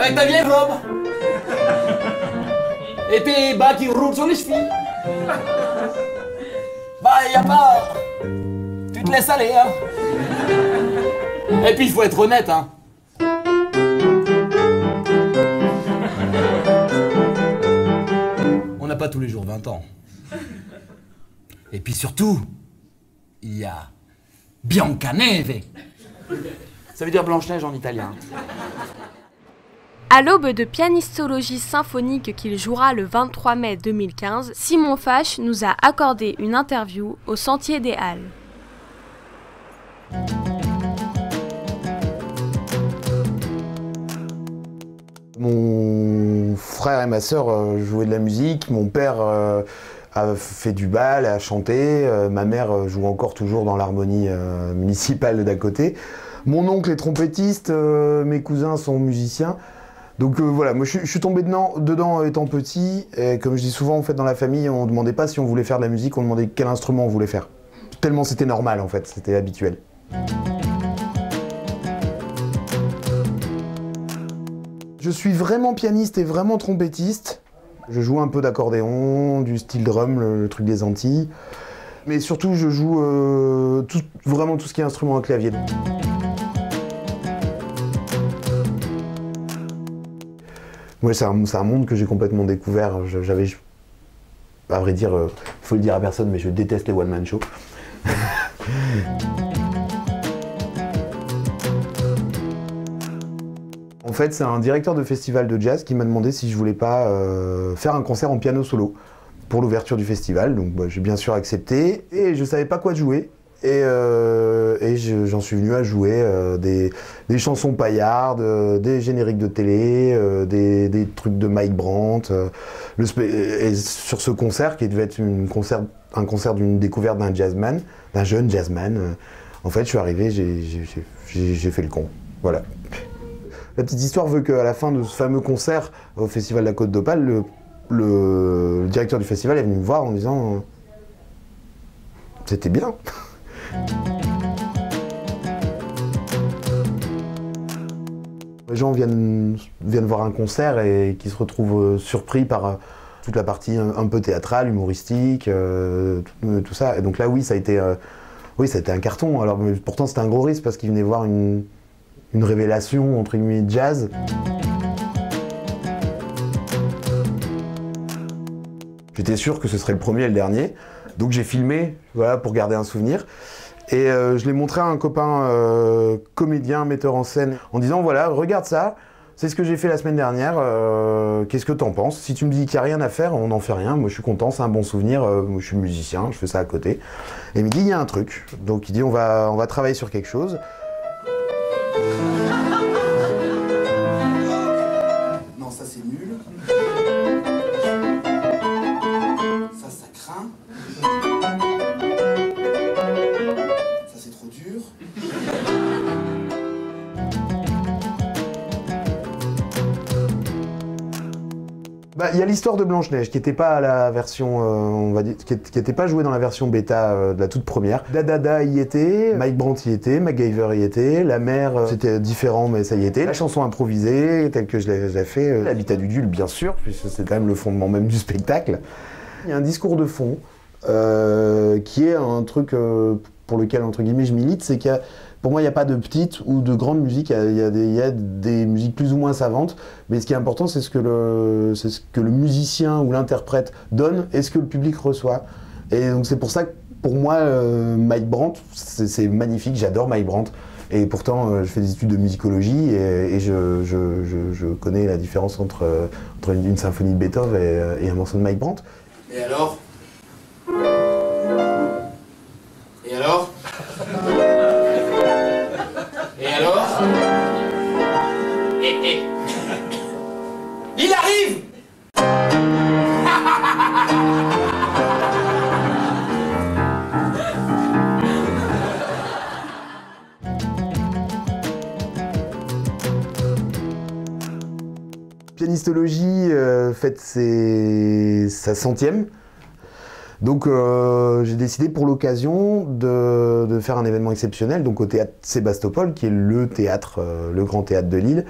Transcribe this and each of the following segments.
Avec ta vieille robe. Et tes bas qui roulent sur les chevilles. Bah, y a pas... Tu te laisses aller, hein. Et puis, il faut être honnête, hein. On n'a pas tous les jours 20 ans. Et puis surtout, il y a Biancaneve. Ça veut dire Blanche-Neige en italien. À l'aube de pianistologie symphonique qu'il jouera le 23 mai 2015, Simon Fache nous a accordé une interview au Sentier des Halles. Mon frère et ma sœur jouaient de la musique, mon père a fait du bal, a chanté, ma mère joue encore toujours dans l'harmonie municipale d'à côté. Mon oncle est trompettiste, mes cousins sont musiciens. Donc voilà, moi je suis tombé dedans étant petit, et comme je dis souvent en fait dans la famille, on ne demandait pas si on voulait faire de la musique, on demandait quel instrument on voulait faire. Tellement c'était normal en fait, c'était habituel. Je suis vraiment pianiste et vraiment trompettiste. Je joue un peu d'accordéon, du style drum, le truc des Antilles. Mais surtout je joue vraiment tout ce qui est instrument à clavier. Ouais, c'est un monde que j'ai complètement découvert. J'avais, à vrai dire, faut le dire à personne, mais je déteste les one-man shows. En fait, c'est un directeur de festival de jazz qui m'a demandé si je voulais pas faire un concert en piano solo pour l'ouverture du festival. Donc bah, j'ai bien sûr accepté et je savais pas quoi jouer. Et j'en suis venu à jouer des chansons paillardes, des génériques de télé, des trucs de Mike Brandt. Et sur ce concert, qui devait être un concert d'une découverte d'un jazzman, d'un jeune jazzman, en fait je suis arrivé, j'ai fait le con. Voilà. La petite histoire veut qu'à la fin de ce fameux concert au Festival de la Côte d'Opale, le directeur du festival est venu me voir en me disant « C'était bien ». Les gens viennent voir un concert et qui se retrouvent surpris par toute la partie un peu théâtrale, humoristique, tout ça. Et donc là, oui, ça a été un carton. Alors, mais pourtant, c'était un gros risque parce qu'ils venaient voir une révélation, entre guillemets, jazz. J'étais sûr que ce serait le premier et le dernier. Donc j'ai filmé, voilà, pour garder un souvenir. Et je l'ai montré à un copain comédien, metteur en scène, en disant voilà, regarde ça, c'est ce que j'ai fait la semaine dernière, qu'est-ce que t'en penses? Si tu me dis qu'il n'y a rien à faire, on n'en fait rien, moi je suis content, c'est un bon souvenir, moi je suis musicien, je fais ça à côté. Et il me dit il y a un truc, donc il dit on va travailler sur quelque chose. Non, ça c'est nul. Ça craint. Ça c'est trop dur. Bah, y a l'histoire de Blanche-Neige qui n'était pas à la version, on va dire, qui n'était pas jouée dans la version bêta de la toute première. Dada y était, Mike Brandt y était, MacGyver y était, La Mer c'était différent mais ça y était. La chanson improvisée telle que je l'ai fait, l'habitat du Dul bien sûr, puisque c'est quand même le fondement même du spectacle. Il y a un discours de fond qui est un truc pour lequel entre guillemets je milite, c'est qu'il y a pour moi, il n'y a pas de petite ou de grande musique, il y a des musiques plus ou moins savantes, mais ce qui est important, c'est ce que le musicien ou l'interprète donne et ce que le public reçoit. Et donc c'est pour ça que, pour moi, Mike Brandt, c'est magnifique, j'adore Mike Brandt. Et pourtant, je fais des études de musicologie et je connais la différence entre une symphonie de Beethoven et un morceau de Mike Brandt. Et alors? Et alors? Et alors? Il arrive! Pianistologie fête sa 100e. Donc j'ai décidé pour l'occasion de faire un événement exceptionnel donc au théâtre Sébastopol, qui est le théâtre, le grand théâtre de Lille,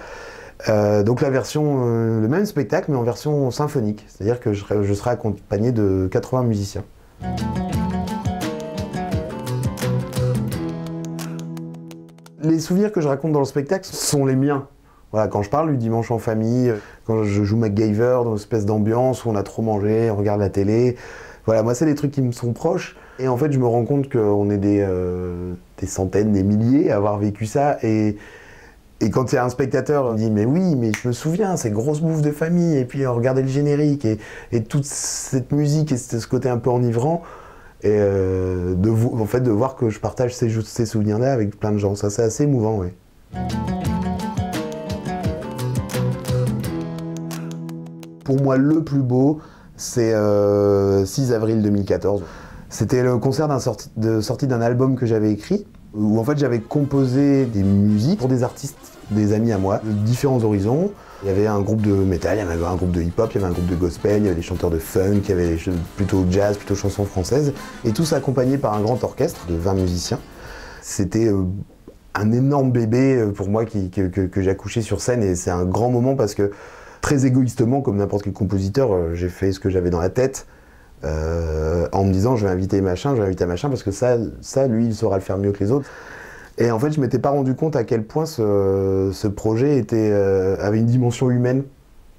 Donc la version, le même spectacle mais en version symphonique, c'est-à-dire que je serai accompagné de 80 musiciens. Les souvenirs que je raconte dans le spectacle sont les miens. Voilà, quand je parle du dimanche en famille, quand je joue MacGyver dans une espèce d'ambiance où on a trop mangé, on regarde la télé, voilà, moi c'est des trucs qui me sont proches. Et en fait je me rends compte qu'on est des centaines, des milliers à avoir vécu ça. Et quand il y a un spectateur, on dit mais oui, mais je me souviens, c'est grosse bouffe de famille, et puis on regardait le générique, et toute cette musique, et ce côté un peu enivrant, et en fait, de voir que je partage ces souvenirs-là avec plein de gens, ça c'est assez émouvant, oui. Pour moi, le plus beau, c'est 6 avril 2014. C'était le concert de sortie d'un album que j'avais écrit, où en fait j'avais composé des musiques pour des artistes, des amis à moi, de différents horizons. Il y avait un groupe de métal, il y avait un groupe de hip-hop, il y avait un groupe de gospel, il y avait des chanteurs de funk, il y avait plutôt jazz, plutôt chansons françaises, et tout ça accompagné par un grand orchestre de 20 musiciens. C'était un énorme bébé pour moi que j'ai accouché sur scène, et c'est un grand moment parce que, très égoïstement, comme n'importe quel compositeur, j'ai fait ce que j'avais dans la tête, en me disant je vais inviter machin parce que ça lui il saura le faire mieux que les autres. Et en fait je m'étais pas rendu compte à quel point ce projet avait une dimension humaine.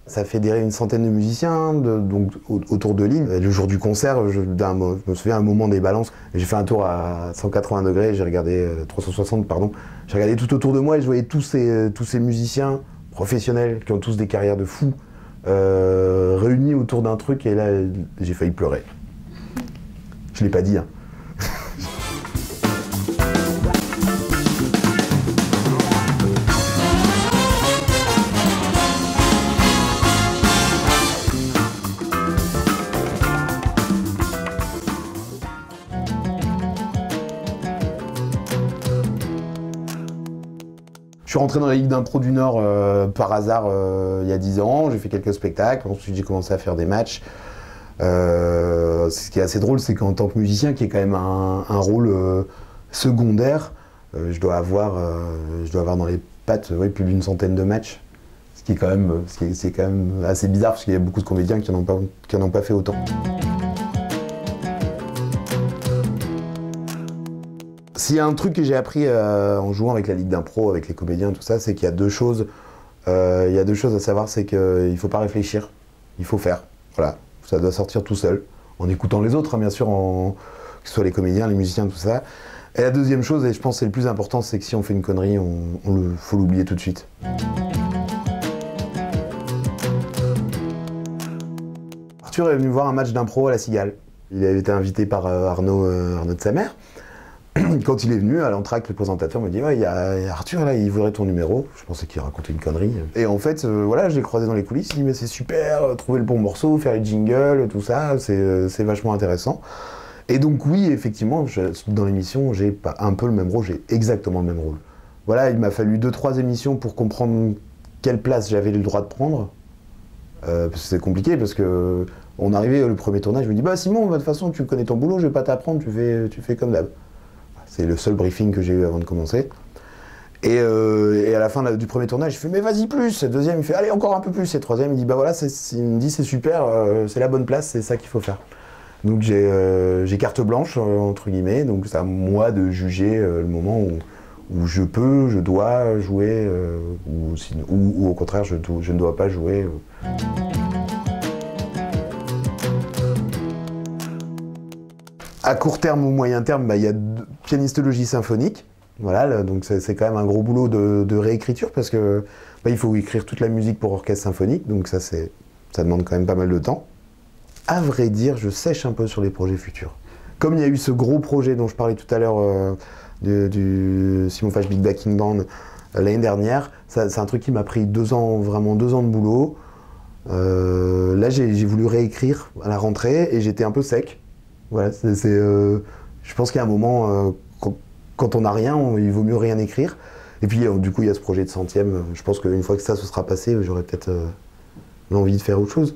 Ça fédérait une centaine de musiciens donc autour de l'île. Le jour du concert, je me souviens un moment des balances, j'ai fait un tour à 180 degrés, j'ai regardé 360 pardon, j'ai regardé tout autour de moi et je voyais tous ces musiciens professionnels qui ont tous des carrières de fous. Réunis autour d'un truc, et là j'ai failli pleurer. Je l'ai pas dit, hein. Je suis rentré dans la Ligue d'impro du Nord par hasard il y a 10 ans, j'ai fait quelques spectacles, ensuite j'ai commencé à faire des matchs. Ce qui est assez drôle, c'est qu'en tant que musicien, qui est quand même un rôle secondaire, je dois avoir dans les pattes plus d'une centaine de matchs, ce qui est quand même assez bizarre, parce qu'il y a beaucoup de comédiens qui n'en ont pas fait autant. S'il y a un truc que j'ai appris en jouant avec la Ligue d'impro, avec les comédiens, tout ça, c'est qu'il y a deux choses. Il y a deux choses à savoir, c'est qu'il ne faut pas réfléchir, il faut faire. Voilà, ça doit sortir tout seul, en écoutant les autres, hein, bien sûr, que ce soit les comédiens, les musiciens, tout ça. Et la deuxième chose, et je pense que c'est le plus important, c'est que si on fait une connerie, faut l'oublier tout de suite. Arthur est venu voir un match d'impro à la Cigale. Il avait été invité par Arnaud de sa mère. Quand il est venu, à l'entracte, le présentateur me dit ouais, il y a Arthur là, il voudrait ton numéro. Je pensais qu'il racontait une connerie. Et en fait, voilà, je l'ai croisé dans les coulisses, il dit mais c'est super, trouver le bon morceau, faire les jingles, tout ça, c'est vachement intéressant. Et donc oui, effectivement, dans l'émission, j'ai pas un peu le même rôle, j'ai exactement le même rôle. Voilà, il m'a fallu 2-3 émissions pour comprendre quelle place j'avais le droit de prendre. Parce que c'est compliqué, parce que on arrivait le premier tournage, je me dis bah Simon, de toute façon, tu connais ton boulot, je vais pas t'apprendre, tu fais comme d'hab. C'est le seul briefing que j'ai eu avant de commencer. Et à la fin du premier tournage, je fais mais vas-y plus. Le deuxième, il fait allez encore un peu plus. Et le troisième, il dit bah voilà, il me dit c'est super, c'est la bonne place, c'est ça qu'il faut faire. Donc j'ai carte blanche entre guillemets. Donc c'est à moi de juger le moment où je dois jouer, ou au contraire je ne dois pas jouer. À court terme ou moyen terme, il y a pianistologie symphonique. Voilà, donc c'est quand même un gros boulot de réécriture parce que il faut écrire toute la musique pour orchestre symphonique, donc ça demande quand même pas mal de temps. À vrai dire, je sèche un peu sur les projets futurs. Comme il y a eu ce gros projet dont je parlais tout à l'heure du Simon Fash Big Backing Band l'année dernière, c'est un truc qui m'a pris vraiment 2 ans de boulot. Là, j'ai voulu réécrire à la rentrée et j'étais un peu sec. Voilà, je pense qu'il y a un moment, quand on n'a rien, il vaut mieux rien écrire. Et puis du coup, il y a ce projet de 100e. Je pense qu'une fois que ça se sera passé, j'aurai peut-être l'envie de faire autre chose.